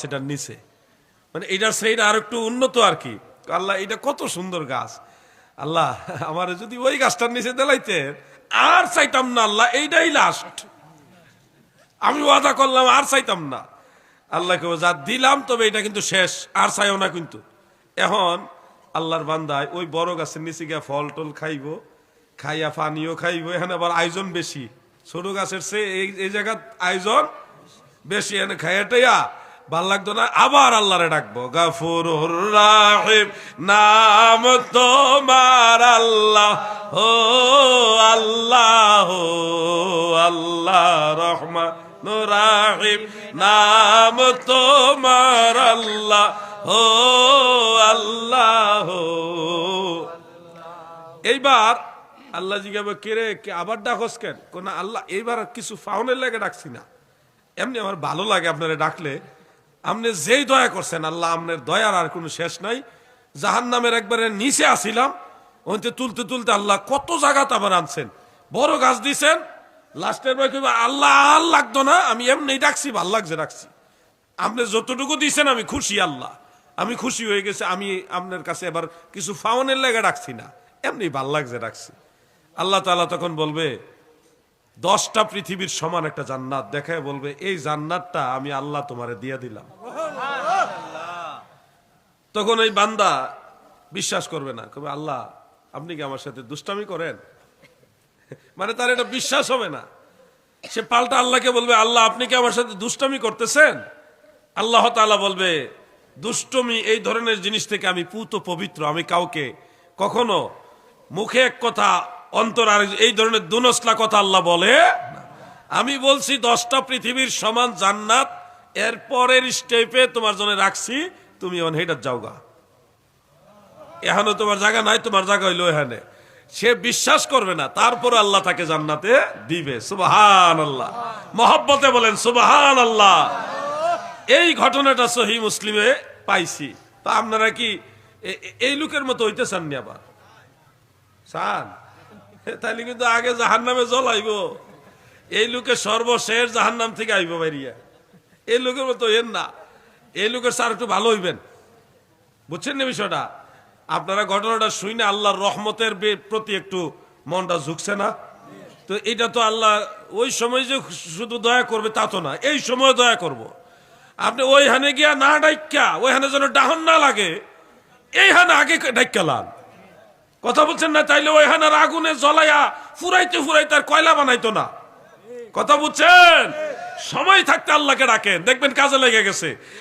সেটার নিচে, মানে এটার সেইটা আর একটু উন্নত আর কি। আল্লাহ এটা কত সুন্দর গাছ, আল্লাহ আমার যদি ওই গাছটার নিচে দিলাইতে আর চাইতাম না আল্লাহ, এইটাই লাস্ট, আমি ওয়াদা করলাম আর চাইতাম না। আল্লাহকে যা দিলাম তবে এটা কিন্তু শেষ, আর চাইও না কিন্তু। এখন আল্লাহর বান্দায় ওই বড় গাছের নিচে গিয়া ফল টল খাইবো, খাইয়া পানিও খাইবো, এখানে আবার আয়োজন বেশি, ছোট গাছের চেয়ে এই জায়গা আয়োজন বেশি, এনে খাইয়াটাইয়া ভাল লাগতো না, আবার আল্লাহরে ডাকবো, গাফুরুর রাহিম নাম তোমার আল্লাহ, ও আল্লাহ আল্লাহ রহমান রাহিম নাম তোমার আল্লাহ, ও আল্লাহ। এইবার আল্লাহ জিজ্ঞাসা কেরে আবার ডাকস কেন, কোন আল্লাহ এইবার কিছু ফাউনের লাগে ডাকছি না, এমনি আমার ভালো লাগে আপনারা ডাকলে, আপনি যেই দয়া করছেন আল্লাহ, আপনার দয়ার আর কোনো শেষ নাই। জাহান্নামের একবারে নিচে আসিলাম, ওইতে তুলতে তুলতে আল্লাহ কত জায়গাতে আবার আনছেন, বড় গাছ দিছেন, লাস্টের বই কইবা আল্লাহ আর লাগতো না, আমি এমনি ডাকছি, ভাল লাগছে ডাকছি, আপনি যতটুকু দিছেন আমি খুশি আল্লাহ, আমি খুশি হয়ে গেছে, আমি আপনার কাছে এবার কিছু ফাউনের লেগে ডাকছি না, এমনি ভাল লাগছে ডাকছি। আল্লাহ তাআলা তখন বলবে 10টা পৃথিবীর সমান একটা জান্নাত দেখায় বলবে, এই জান্নাতটা আমি আল্লাহ তোমারে দিয়ে দিলাম। তখন এই বান্দা বিশ্বাস করবে না, কবে আল্লাহ আপনি কি আমার সাথে দুষ্টামি করেন, মানে তার এটা বিশ্বাস হবে না। সে পাল্টা আল্লাহকে বলবে, আল্লাহ আপনি কি আমার সাথে দুষ্টামি করতেছেন? আল্লাহ তাআলা বলবে, দুষ্টমি এই ধরনের জিনিস থেকে আমি পুত পবিত্র, আমি কাউকে কখনো মুখে এক কথা অন্তর আর এই ধরনের দুনসলা কথা আল্লাহ বলে না। আমি বলছি 10টা পৃথিবীর সমান জান্নাত এর পরের স্টেপে তোমার জন্য রাখছি, তুমি এখন হেটার যাওগা, এখানে তোমার জায়গা নাই, তোমার জায়গা হইলো এখানে। সে বিশ্বাস করবে না, তারপর আল্লাহ তাকে জান্নাতে দিবে। সুবহানাল্লাহ, মহব্বতে বলেন সুবহানাল্লাহ। এই ঘটনাটা সহিহ মুসলিমে পাইছি। তা আপনারা কি এই লোকের মতো হইতে চাননি? আবার চান? তাইলে কিন্তু আগে জাহান্নামে জ্বলাইব, এই লোকের সর্বশেষ জাহান্নাম থেকে আইব বাইরিয়া। এই লোকের মতো এর না, এই লোকের স্যার একটু ভালো হইবেন, বুঝছেন না বিষয়টা? আপনারা ঘটনাটা শুনে আল্লাহর রহমতের প্রতি একটু মনটা ঝুঁকছে না? তো এটা তো আল্লাহ ওই সময় যে শুধু দয়া করবে তা তো না, এই সময় দয়া করব। আপনি ওইখানে গিয়া না ডাইকা, ওইখানে যেন ডাহন না লাগে, এইখানে আগে ডাইকালাম, কথা বলছেন না? তাইলে ওইখানে আগুনে জ্বলাইয়া ফুরাইতে ফুরাইতে আর কয়লা বানাইতো না, কথা বুঝছেন? সময় থাকতে আল্লাহকে ডাকেন, দেখবেন কাজে লেগে গেছে।